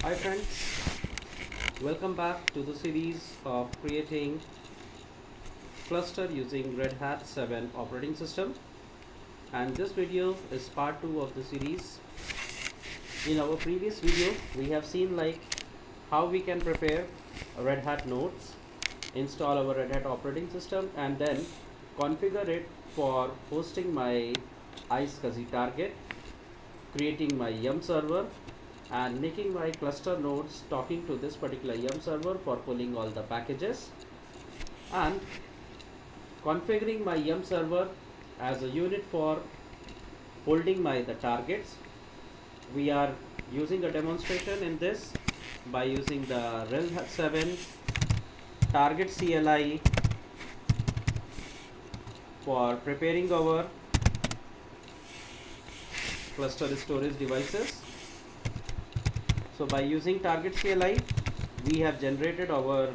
Hi friends, welcome back to the series of creating cluster using Red Hat 7 operating system, and this video is part 2 of the series. In our previous video we have seen how we can prepare Red Hat nodes, install our Red Hat operating system, and then configure it for hosting my RHCSA target, creating my yum server, and making my cluster nodes talking to this particular yum server for pulling all the packages, and configuring my yum server as a unit for holding the targets. We are using a demonstration in this by using the RHEL 7 target CLI for preparing our cluster storage devices. So by using target CLI, we have generated our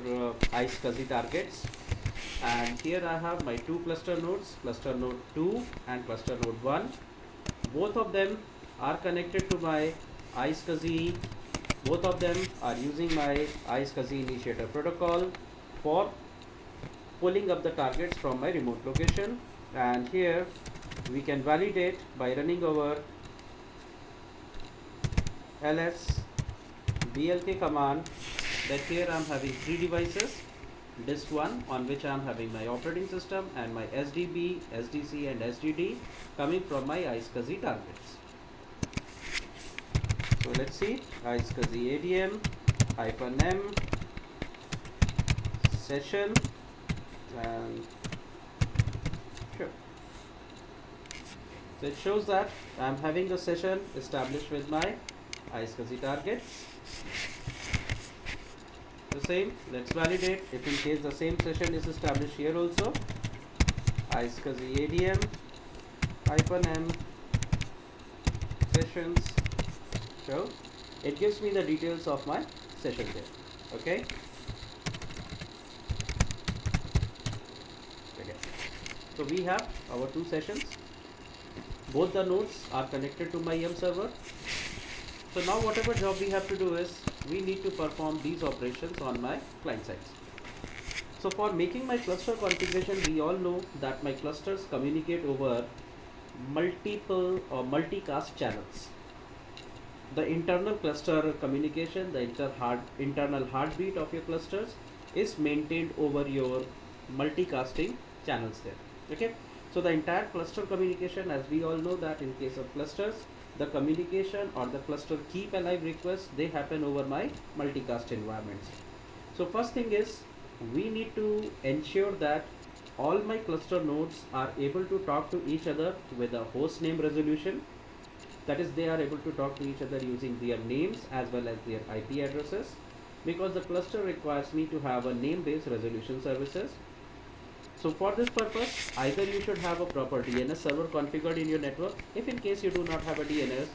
RHCSA targets, and here I have my two cluster nodes, cluster node 2 and cluster node 1. Both of them are connected to my RHCSA. Both of them are using my RHCSA initiator protocol for pulling up the targets from my remote location. And here we can validate by running our ls blk command that here I am having three devices: disk 1 on which I am having my operating system, and my SDB, SDC and SDD coming from my RHCSA targets. So let's see, RHCSA ADM -m session, and sure. So it shows that I am having a session established with my RHCSA targets. The same, let's validate if in case the same session is established here also. RHCSA ADM -m sessions. So it gives me the details of my session there. Okay. So we have our two sessions. Both the nodes are connected to my yum server. So now whatever job we have to do is we need to perform these operations on my client side. So for making my cluster configuration, we all know that my clusters communicate over multiple or multicast channels. The internal cluster communication, the internal heartbeat of your clusters is maintained over your multicasting channels there. Okay, so the entire cluster communication, as we all know that in case of clusters, the communication or the cluster keep alive requests, they happen over my multicast environments. So first thing is we need to ensure that all my cluster nodes are able to talk to each other with a host name resolution. That is, they are able to talk to each other using their names as well as their IP addresses, because the cluster requires me to have a name-based resolution services. So for this purpose, either you should have a proper DNS server configured in your network. If in case you do not have a DNS,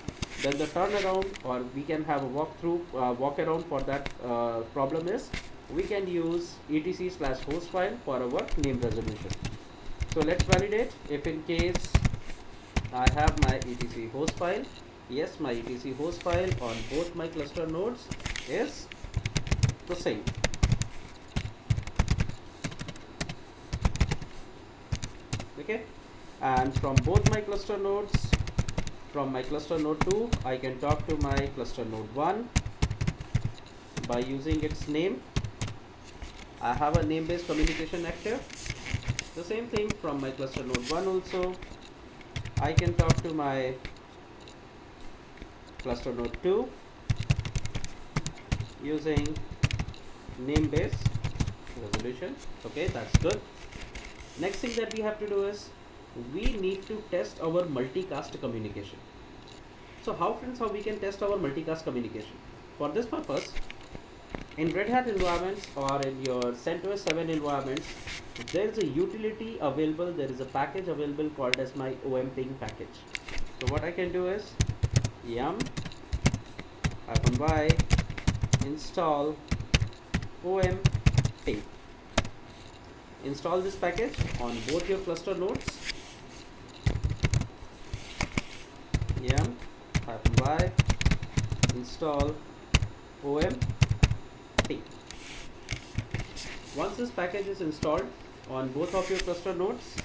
then the turnaround, or we can have a walk around for that problem is we can use etc/host file for our name resolution. So let's validate if in case I have my etc host file. Yes, my etc host file on both my cluster nodes is the same. Okay, and from both my cluster nodes, from my cluster node 2, I can talk to my cluster node 1 by using its name. I have a name-based communication active. The same thing from my cluster node 1 also, I can talk to my cluster node 2 using name-based resolution. Okay, that's good. Next thing that we have to do is we need to test our multicast communication. So how we can test our multicast communication? For this purpose, in Red Hat environments or in your CentOS 7 environments, there is a utility available, there is a package available called as my OMPing package. So what I can do is yum -y install OMPing. Install this package on both your cluster nodes. Yum -y install OMP. Once this package is installed on both of your cluster nodes,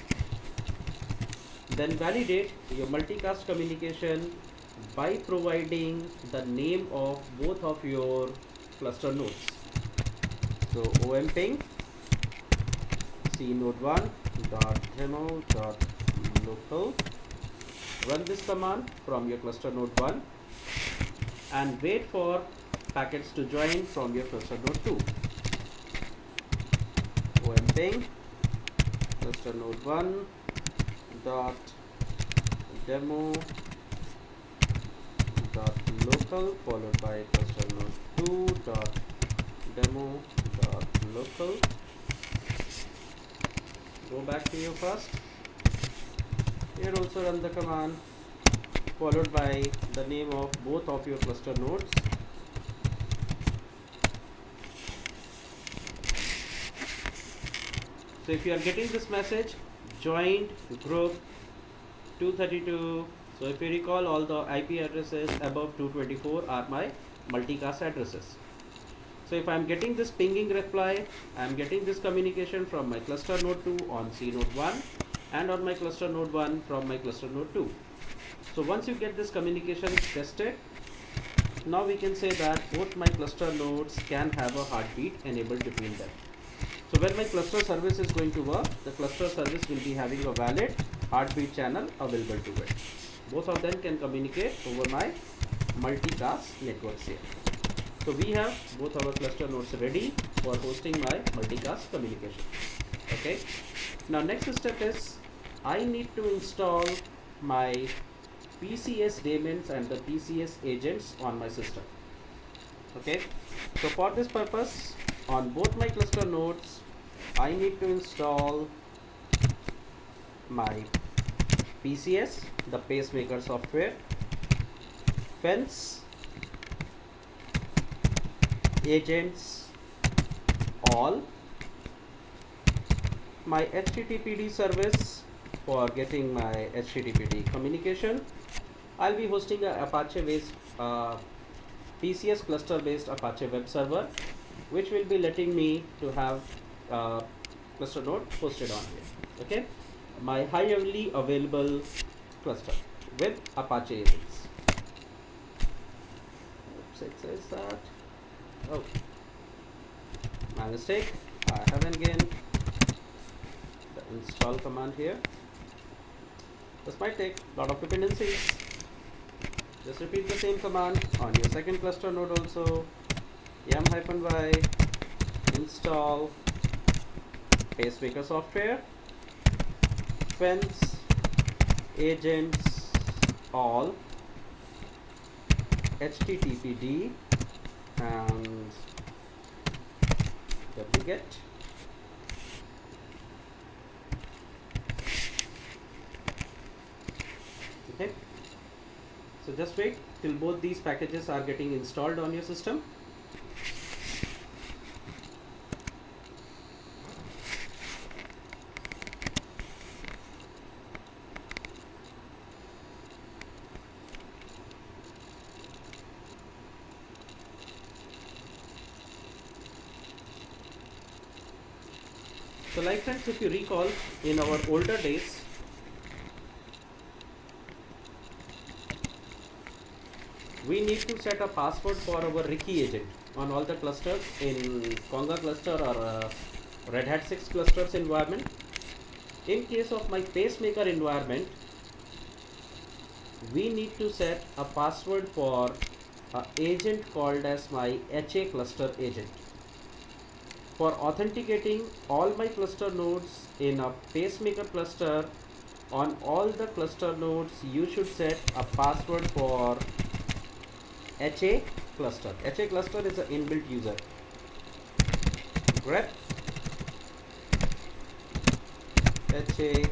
then validate your multicast communication by providing the name of both of your cluster nodes. So omping cnode1.demo.local. Run this command from your cluster node 1 and wait for packets to join from your cluster node 2. Omping cluster node 1 dot demo dot local followed by cluster node 2 dot demo dot local. Go back to your first. Here also run the command followed by the name of both of your cluster nodes. So if you are getting this message, joined group 232. So if you recall, all the IP addresses above 224 are my multicast addresses. So if I am getting this pinging reply, I am getting this communication from my cluster node 2 on C node 1 and on my cluster node 1 from my cluster node 2. So once you get this communication tested, now we can say that both my cluster nodes can have a heartbeat enabled between them. So when my cluster service is going to work, the cluster service will be having a valid heartbeat channel available to it. Both of them can communicate over my multicast networks here. So we have both our cluster nodes ready for hosting my multicast communication. Okay. Now next step is I need to install my PCS daemons and the PCS agents on my system. Okay. So for this purpose, on both my cluster nodes, I need to install my PCS, the pacemaker software, fence, agents, all, my HTTPD service for getting my HTTPD communication. I'll be hosting a Apache based PCS cluster based Apache web server, which will be letting me to have cluster node hosted on here. Okay, my highly available cluster with Apache agents. Oops, it says that. Oh, my mistake. I haven't gained the install command here. This might take a lot of dependencies. Just repeat the same command on your second cluster node also. yum-y install pacemaker software, fence, agents, all, HTTPD and wget. Okay, so just wait till both these packages are getting installed on your system. So like friends, if you recall, in our older days, we need to set a password for our RHCE agent on all the clusters in Conga cluster or Red Hat 6 clusters environment. In case of my pacemaker environment, we need to set a password for an agent called as my HA cluster agent. For authenticating all my cluster nodes in a pacemaker cluster, on all the cluster nodes you should set a password for HA cluster. HA cluster is an inbuilt user. Grep HA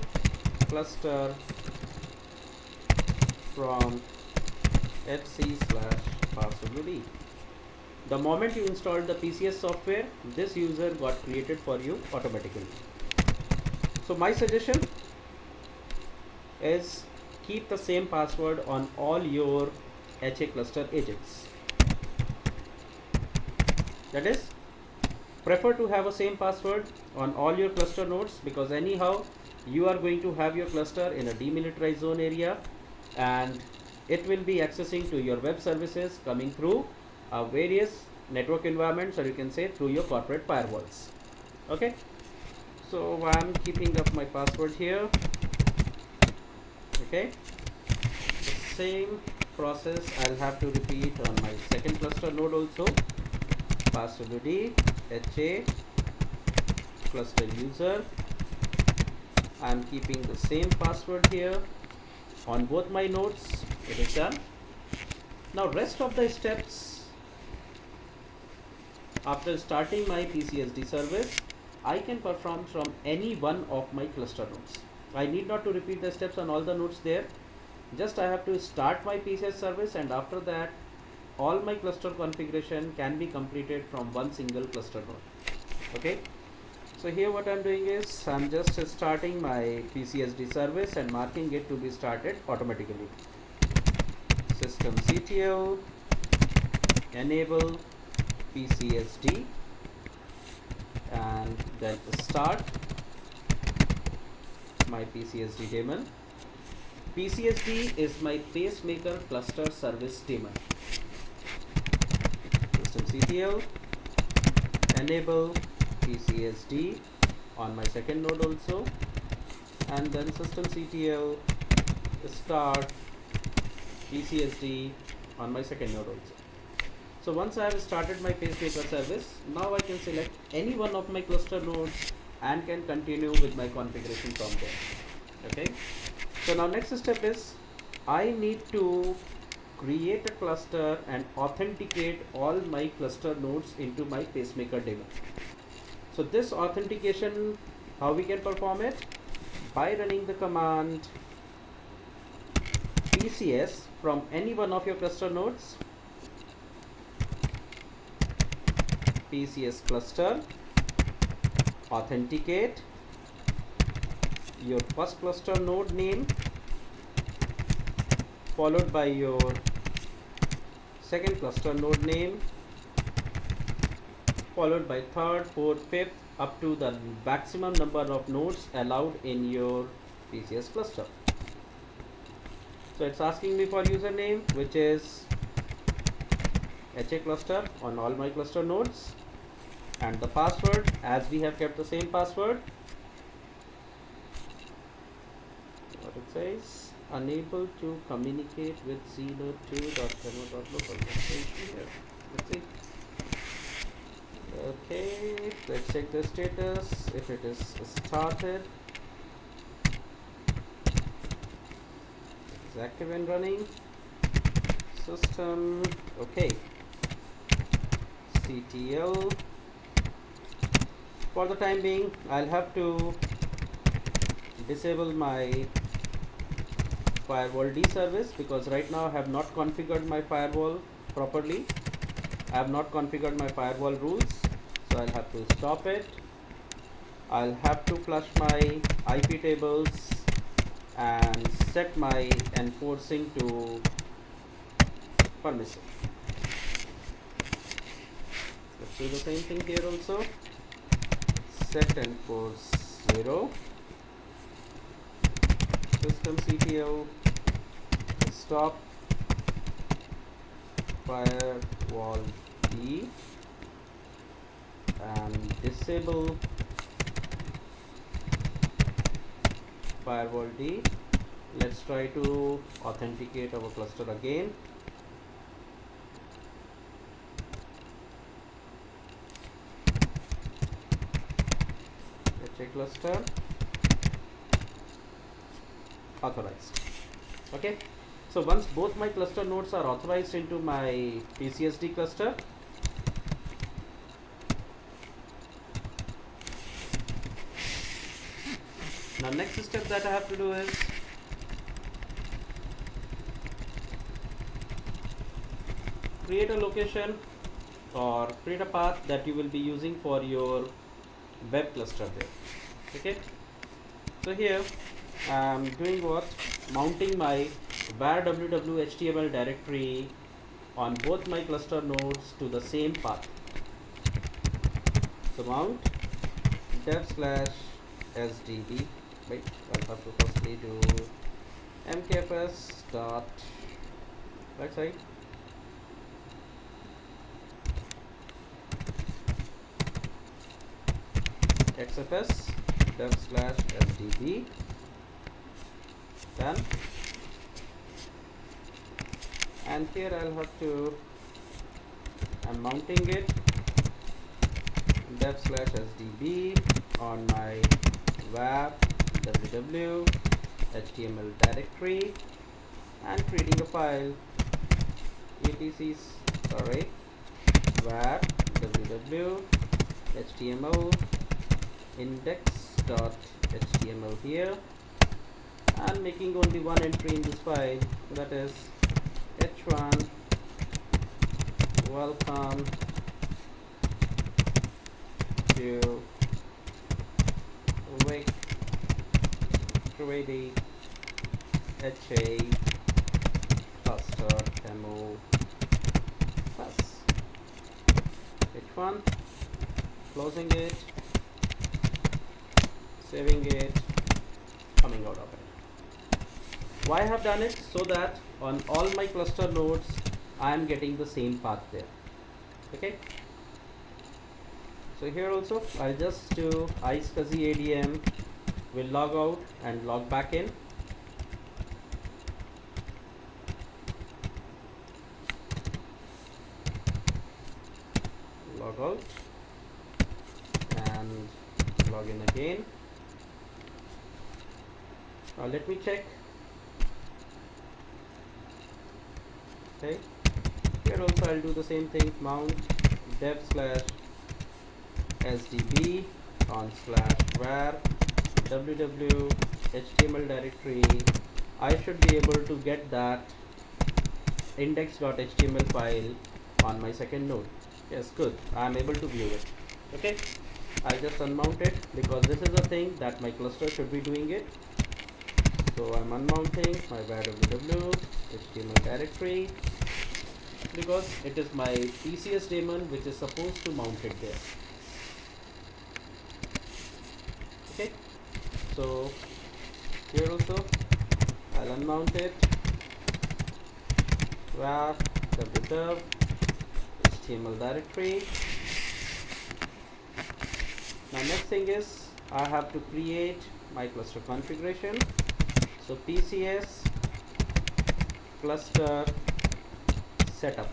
cluster from hc/passwd. The moment you installed the PCS software, this user got created for you automatically. So my suggestion is keep the same password on all your HA cluster agents. That is, prefer to have a same password on all your cluster nodes, because anyhow you are going to have your cluster in a demilitarized zone area, and it will be accessing to your web services coming through various network environments, or you can say through your corporate firewalls. Okay, so I'm keeping up my password here. Okay, the same process I'll have to repeat on my second cluster node also. Password ID HA cluster user. I'm keeping the same password here on both my nodes. It is done. Now rest of the steps, after starting my PCSD service, I can perform from any one of my cluster nodes. I need not to repeat the steps on all the nodes there. Just I have to start my PCS service, and after that all my cluster configuration can be completed from one single cluster node. Okay, so here what I'm doing is I'm just starting my PCSD service and marking it to be started automatically. systemctl enable PCSD and then start my PCSD daemon. PCSD is my pacemaker cluster service daemon. Systemctl enable PCSD on my second node also, and then systemctl start PCSD on my second node also. So once I have started my pacemaker service, now I can select any one of my cluster nodes and can continue with my configuration from there. Okay, so now next step is I need to create a cluster and authenticate all my cluster nodes into my pacemaker daemon. So this authentication, how we can perform it? By running the command PCS from any one of your cluster nodes, PCS cluster authenticate your first cluster node name, followed by your second cluster node name, followed by third, fourth, fifth, up to the maximum number of nodes allowed in your PCS cluster. So it's asking me for username, which is HA cluster on all my cluster nodes, and the password, as we have kept the same password, what it says, unable to communicate with c.2.demo.local. Let's see. Okay, let's check the status. If it is started, it's active and running. System, okay. CTL. For the time being, I'll have to disable my firewall D service, because right now I have not configured my firewall properly. I have not configured my firewall rules, so I'll have to stop it. I'll have to flush my IP tables and set my enforcing to permissive. Let's do the same thing here also. Set enforce 0. Systemctl stop firewall D and disable firewall D. Let's try to authenticate our cluster again. HA cluster authorized. Okay, so once both my cluster nodes are authorized into my PCSD cluster, now next step that I have to do is create a location or create a path that you will be using for your web cluster there. Okay, so here I'm doing what, mounting my var www.html directory on both my cluster nodes to the same path. So mount dev slash sdb. Wait, I'll have to firstly do mkfs dot backside xfs dev slash sdb. Done. And here I'll have to, I'm mounting it dev slash sdb on my web www html directory and creating a file etc web www html index.html here, and making only one entry in this file, that is h1 welcome to wake ready HA cluster demo plus h1, closing it, saving it, coming out of it. Why I have done it? So that on all my cluster nodes I am getting the same path there. Okay, so here also I'll just do iSCSI ADM, will log out and log back in. Log out and log in again. Now let me check. Okay, here also I'll do the same thing, mount dev slash sdb on slash var www html directory. I should be able to get that index.html file on my second node. Yes, good, I am able to view it. Okay, I just unmount it because this is a thing that my cluster should be doing it. So I'm unmounting my var www html directory because it is my PCS daemon which is supposed to mount it there. Okay, so here also I'll unmount it, var www html directory. Now next thing is I have to create my cluster configuration. So PCS cluster setup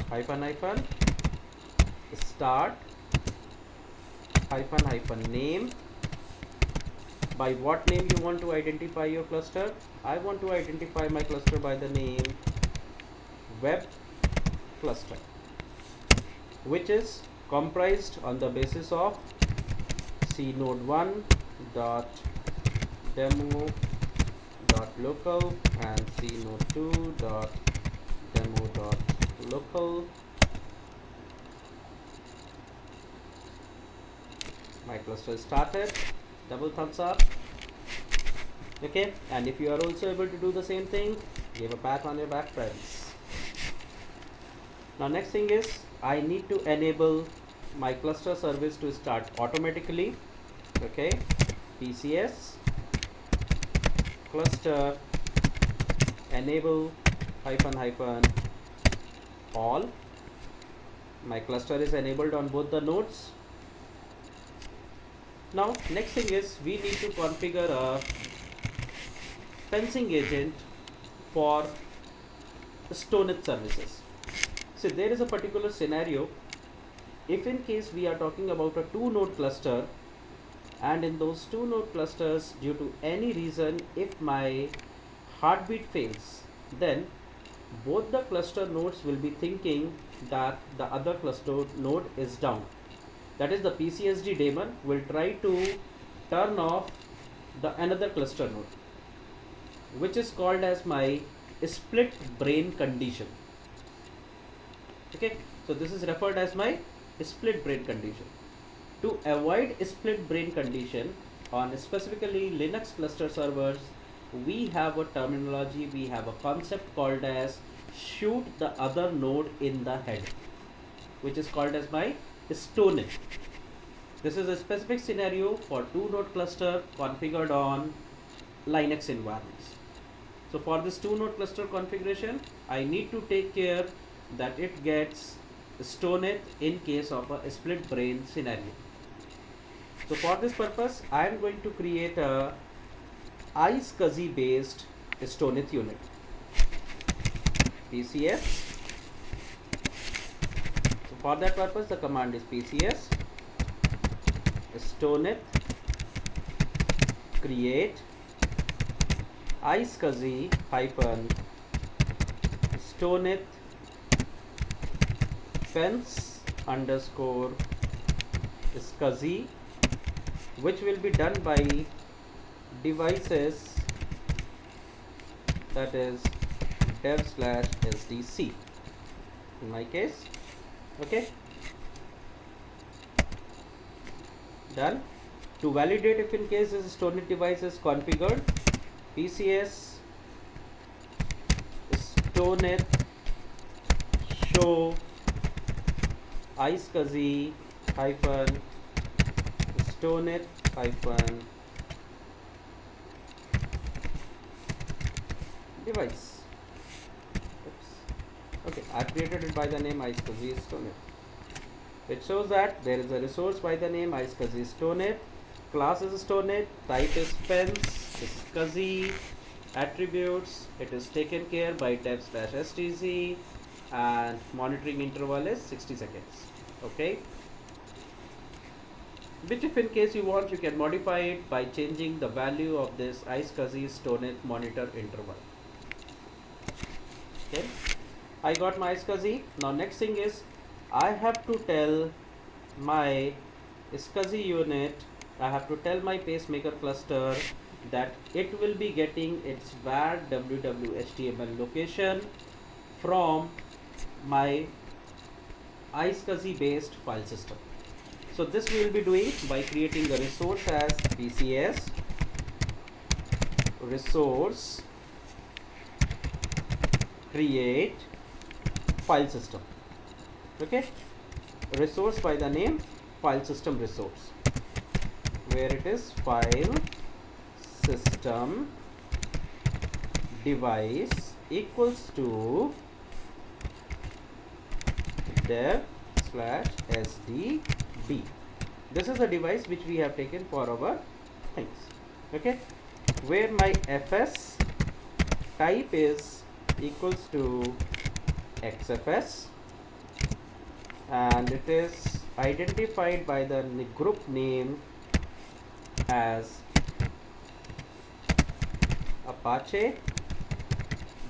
hyphen start hyphen name. By what name you want to identify your cluster? I want to identify my cluster by the name web cluster, which is comprised on the basis of cnode1 dot demo dot local and cnode2 dot demo dot local. My cluster started, double thumbs up. Okay, and if you are also able to do the same thing, give a pat on your back, friends. Now next thing is I need to enable my cluster service to start automatically. Okay, PCS cluster enable hyphen all. My cluster is enabled on both the nodes. Now next thing is we need to configure a fencing agent for STONITH services. So there is a particular scenario. If in case we are talking about a 2-node cluster, and in those 2-node clusters, due to any reason, if my heartbeat fails, then both the cluster nodes will be thinking that the other cluster node is down. That is, the PCSD daemon will try to turn off the another cluster node, which is called as my split brain condition. Okay, so this is referred as my split brain condition. To avoid split brain condition on specifically Linux cluster servers, we have a terminology, we have a concept called as shoot the other node in the head, which is called as my STONITH. This is a specific scenario for 2-node cluster configured on Linux environments. So for this 2-node cluster configuration, I need to take care that it gets STONITH in case of a split brain scenario. So for this purpose, I am going to create a iSCSI based STONITH unit. PCS. So for that purpose, the command is PCS STONITH create iSCSI hyphen STONITH fence underscore SCSI, which will be done by devices, that is dev/sdc in my case. Okay, done. To validate if in case this STONITH device is configured, PCS STONITH show iSCSI hyphen STONITH hyphen device. Oops. Okay, I created it by the name iSCSI STONITH. It shows that there is a resource by the name iSCSI STONITH, class is STONITH, type is fence, SCSI, attributes, it is taken care by dev/sdc, and monitoring interval is 60 seconds. Okay, which if in case you want, you can modify it by changing the value of this iSCSI STONITH monitor interval. Okay, I got my iSCSI. Now next thing is I have to tell my SCSI unit, I have to tell my pacemaker cluster that it will be getting its var www.html location from my iSCSI based file system. So this we will be doing by creating a resource as PCS resource create file system. Okay, resource by the name file system resource, where it is file system device equals to dev/sdb. This is a device which we have taken for our things. Okay, where my fs type is equals to xfs, and it is identified by the group name as Apache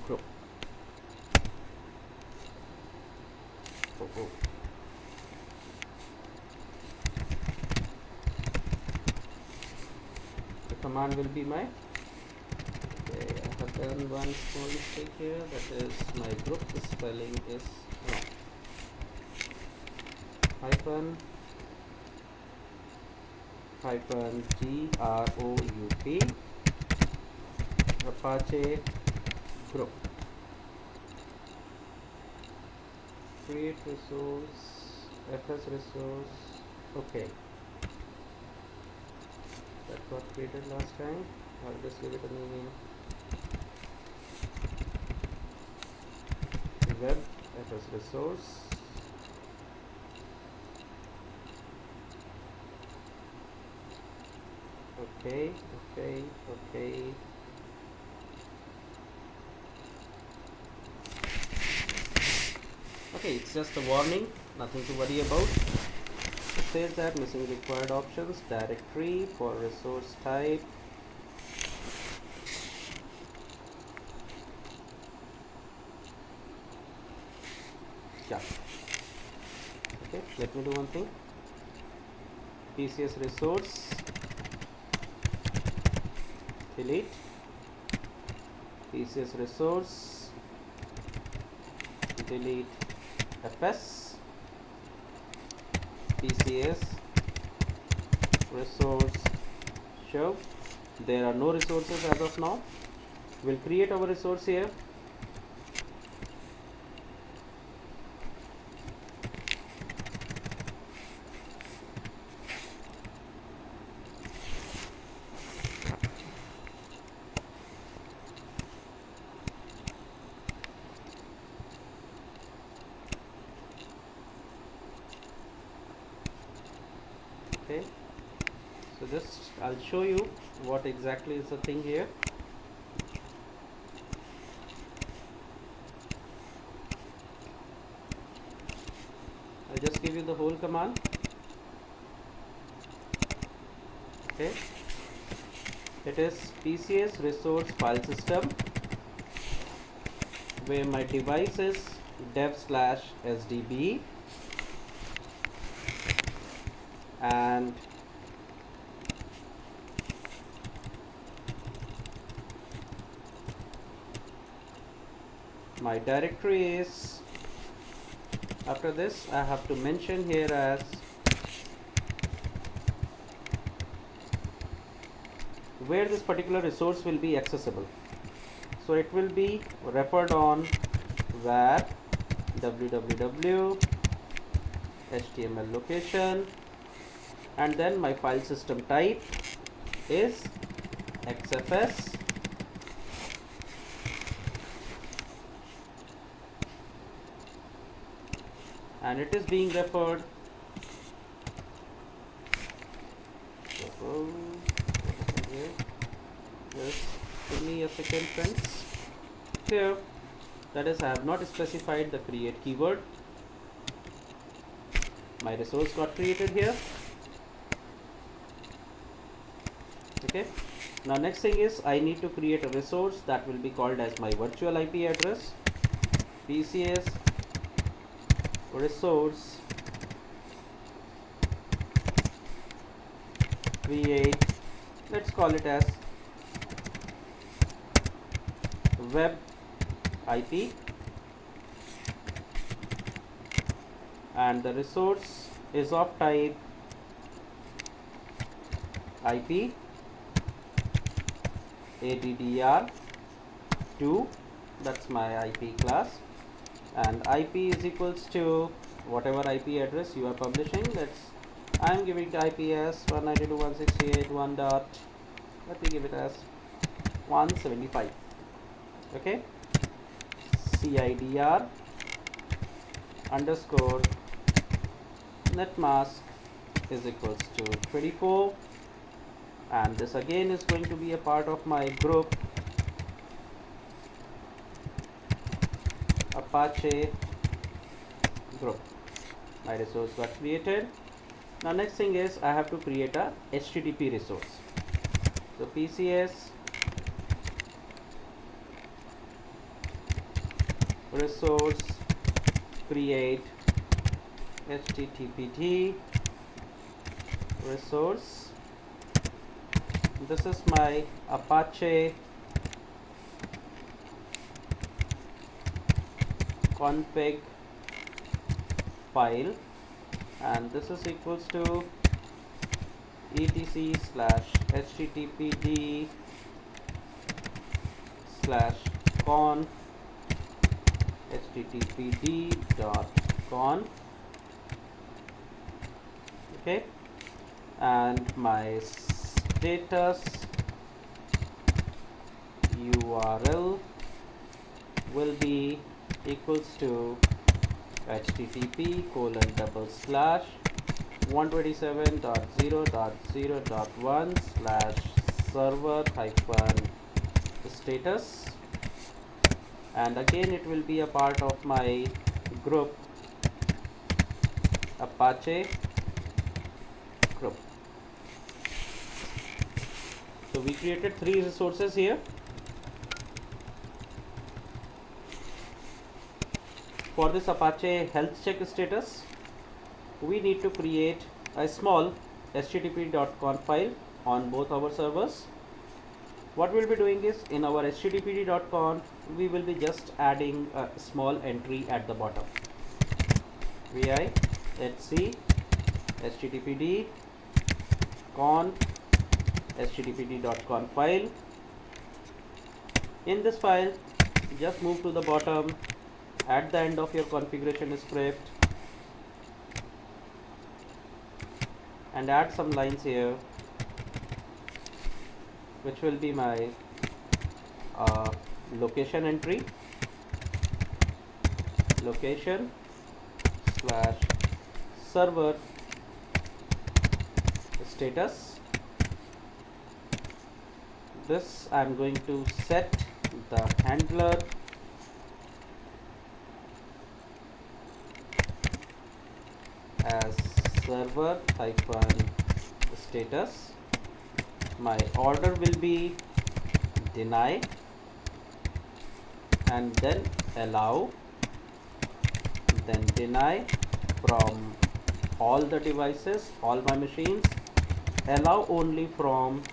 group. The command will be my, okay, I have done one small mistake here, that is my group spelling is wrong. Hyphen group Apache group. Create resource, fs resource. Okay, that got created last time. I'll just give it a new name. Web fs resource. Okay. Okay, it's just a warning, nothing to worry about. It says that missing required options, directory for resource type. Yeah. Okay, let me do one thing. PCS resource delete, PCS resource delete fs, PCS resource show. There are no resources as of now. We'll create our resource here. Okay, so just I'll show you what exactly is the thing here. I'll just give you the whole command. Okay, it is PCS resource file system, where my device is dev/sdb, and my directory is, after this I have to mention here as where this particular resource will be accessible. So it will be referred on var www html location, and then my file system type is xfs, and it is being referred. Just give me a second, friends. Here, that is, I have not specified the create keyword. My resource got created here. Okay, now next thing is I need to create a resource that will be called as my virtual IP address. PCS resource create, let's call it as web IP, and the resource is of type IP addr2, that's my IP class, and IP is equals to whatever IP address you are publishing. I am giving the IP as 192.168.1. Let me give it as 175. Okay, CIDR underscore netmask is equals to 24, and this again is going to be a part of my group Apache group. My resource got created. Now next thing is I have to create a HTTP resource. So PCS resource create HTTPD resource. This is my Apache config file, and this is equals to etc/httpd/con httpd.con. okay, and my status URL will be equals to http://127.0.0.1/server-status, and again it will be a part of my group Apache group. So we created 3 resources here. For this Apache health check status, we need to create a small http.conf file on both our servers. What we'll be doing is, in our httpd.conf, we will be just adding a small entry at the bottom. vi etc httpd conf httpd.conf file. In this file, just move to the bottom at the end of your configuration script and add some lines here, which will be my location entry, location/server status. This I'm going to set the handler as server hyphen status. My order will be deny and then allow, then deny from all the devices, all my machines, allow only from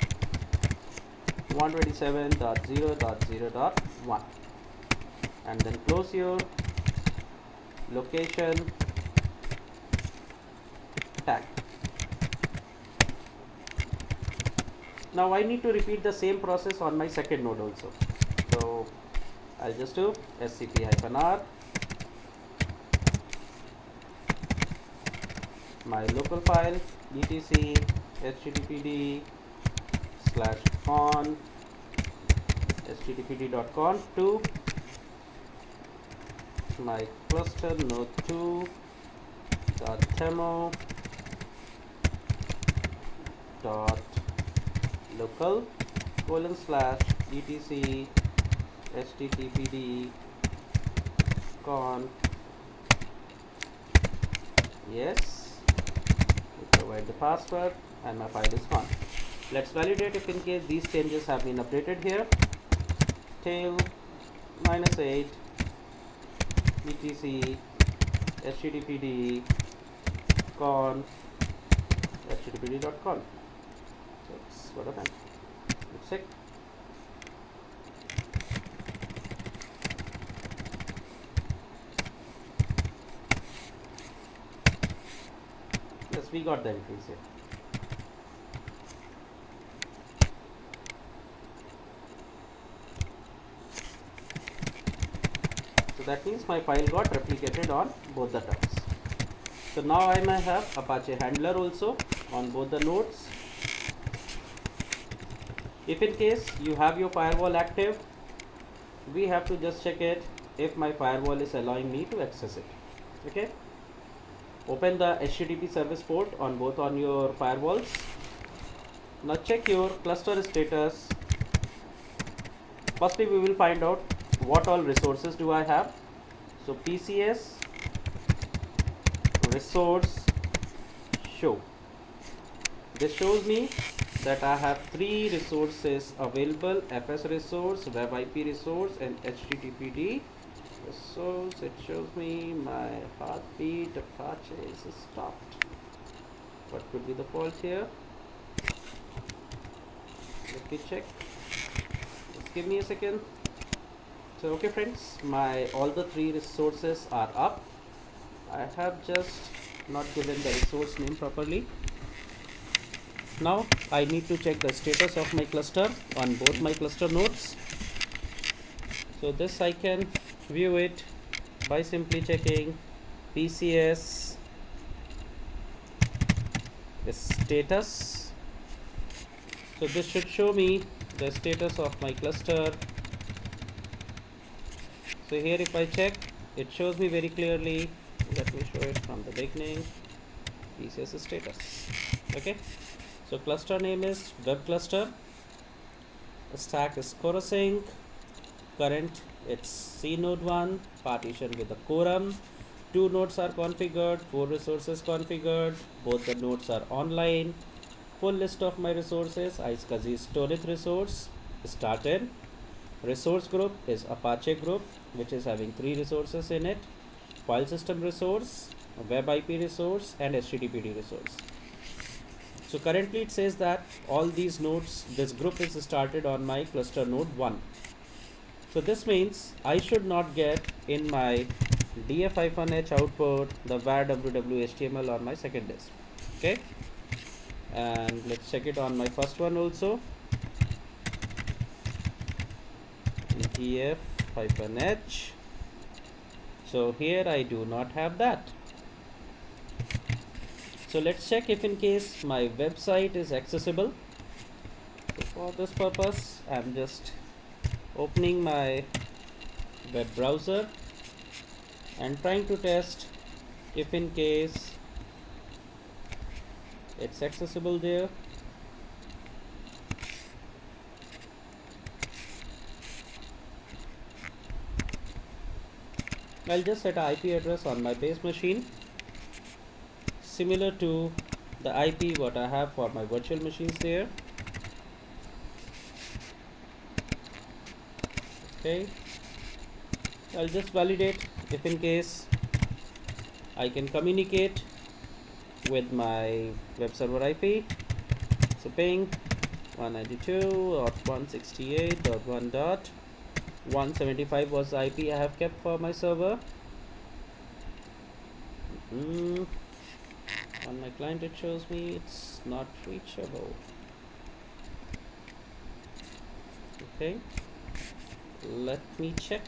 127.0.0.1, and then close your location tag. Now I need to repeat the same process on my second node also. So I'll just do scp-r my local file etc httpd/con httpd.con to my cluster node 2 demo dot local /etc httpd con. Yes, we provide the password and my file is gone. Let's validate if in case these changes have been updated here. Tail -8 etc httpd con httpd.con. So it's got a time. Let's check. Yes, we got the entries here. So that means my file got replicated on both the terms. So now I may have Apache handler also on both the nodes. If in case you have your firewall active, we have to just check it if my firewall is allowing me to access it. Okay, open the HTTP service port on both on your firewalls. Now check your cluster status. Firstly, we will find out what all resources do I have. So PCS resource show. This shows me that I have 3 resources available: FS resource, web IP resource, and HTTPD resource. It shows me my heartbeat. Apache is stopped. What could be the fault here? Let me check. Just give me a second. So okay friends, my all the 3 resources are up. I have just not given the resource name properly. Now I need to check the status of my cluster on both my cluster nodes. So this I can view it by simply checking PCS status. So this should show me the status of my cluster. So here if I check, it shows me very clearly. Let me show it from the beginning. PCS status. Okay, so cluster name is web cluster, stack is Corosync, current it's C node 1, partition with the Quorum, 2 nodes are configured, 4 resources configured, both the nodes are online. Full list of my resources: iSCSI STONITH resource started. Resource group is Apache group, which is having 3 resources in it: file system resource, web IP resource, and HTTPD resource. So currently it says that all these nodes, this group is started on my cluster node 1. So this means I should not get in my df-h output the var ww html on my second disk. Okay, and let's check it on my first one also. df-h. So here I do not have that. So let's check if in case my website is accessible. So for this purpose, I'm just opening my web browser and trying to test if in case it's accessible there. I'll just set an IP address on my base machine similar to the IP what I have for my virtual machines there. Okay, I'll just validate if in case I can communicate with my web server IP. So ping 192.168.1.175 was the IP I have kept for my server. On my client it shows me it's not reachable. Okay, let me check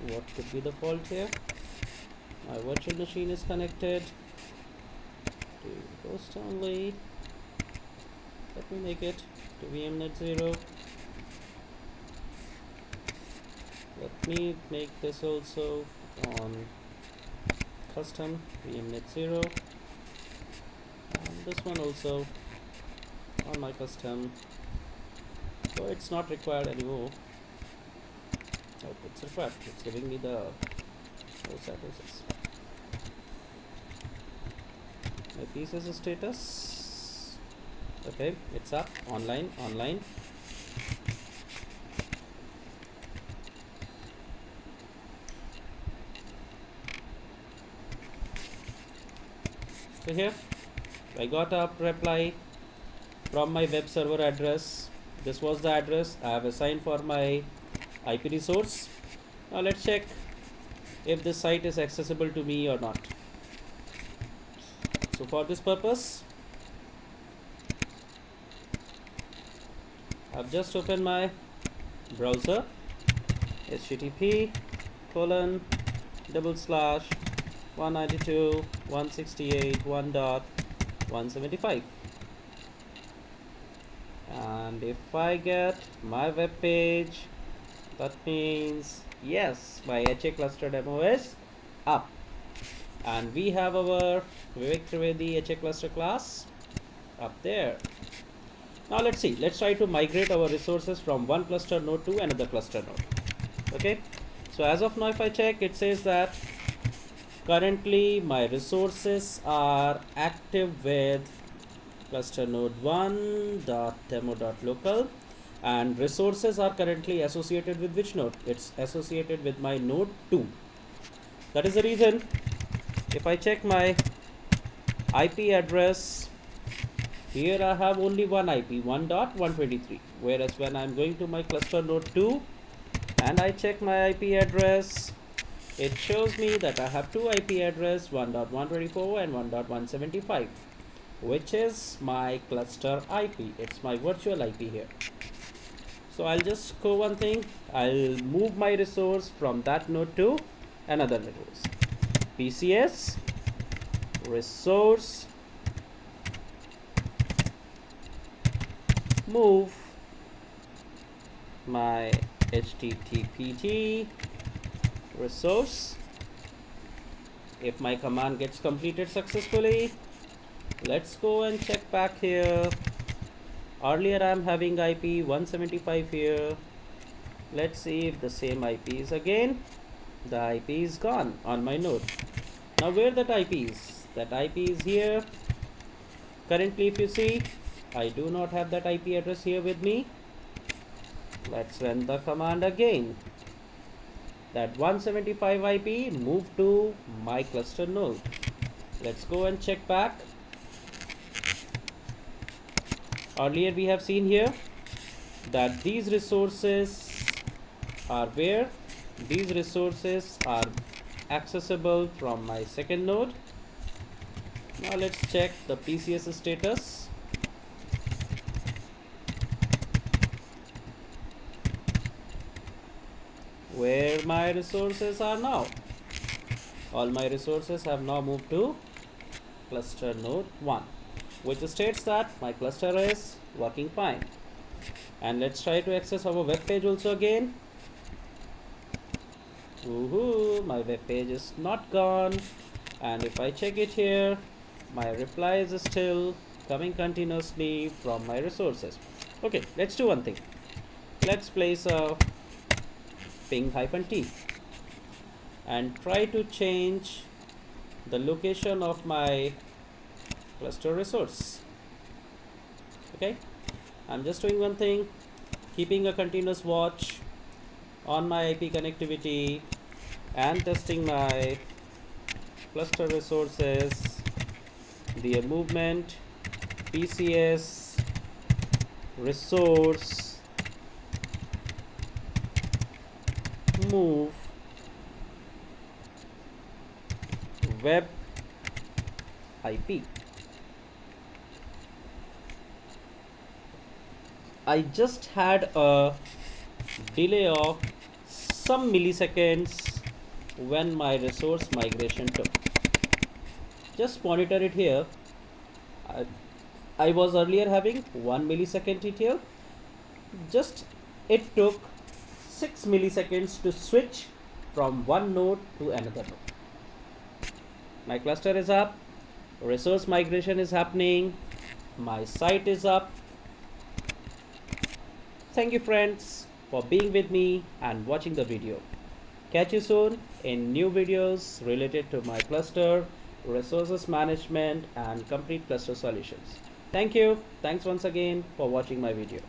what could be the fault here. My virtual machine is connected to host only. Let me make it to VMnet 0. Let me make this also on custom VMnet 0, and this one also on my custom, so it's not required anymore. Oh, it's required. It's giving me the host addresses. My pieces status. Okay, it's up. Online. So here I got a reply from my web server address. This was the address I have assigned for my IP resource. Now let's check if this site is accessible to me or not. So for this purpose, I've just opened my browser, http://192.168.1.175, and if I get my web page, that means yes, my HA cluster demo is up, and we have our Vivek Trivedi HA cluster class up there. Now let's try to migrate our resources from one cluster node to another cluster node. Okay, so as of now, if I check, it says that currently my resources are active with cluster node 1.demo.local, and resources are currently associated with which node? It's associated with my node 2. That is the reason if I check my IP address, here I have only one IP, 1.123, whereas when I'm going to my cluster node 2 and I check my IP address, it shows me that I have two IP address, 1.124 and 1.175, which is my cluster IP. It's my virtual IP here. So I'll just go one thing, I'll move my resource from that node to another resource. PCS resource move my HTTPT resource. If my command gets completed successfully, let's go and check back here. Earlier I'm having IP 175 here. Let's see if the same IP is again. The IP is gone on my node. Now where that IP is? That IP is here. Currently, if you see, I do not have that IP address here with me. Let's run the command again. That 175 IP moved to my cluster node. Let's go and check back. Earlier we have seen here that these resources are where? These resources are accessible from my second node. Now let's check the PCS status. Where my resources are now. All my resources have now moved to cluster node 1, which states that my cluster is working fine. And let's try to access our web page also again. Woohoo, my web page is not gone. And if I check it here, my reply is still coming continuously from my resources. Okay, let's do one thing. Let's place a ping-t and try to change the location of my cluster resource. Okay, I'm just doing one thing, keeping a continuous watch on my IP connectivity and testing my cluster resources, the movement, PCS, resource, move, web IP. I just had a delay of some milliseconds when my resource migration took. Just monitor it here. I was earlier having 1 millisecond ETL. Just it took 6 milliseconds to switch from one node to another node. My cluster is up, resource migration is happening, my site is up. Thank you friends for being with me and watching the video. Catch you soon in new videos related to my cluster, resources management and complete cluster solutions. Thank you. Thanks once again for watching my video.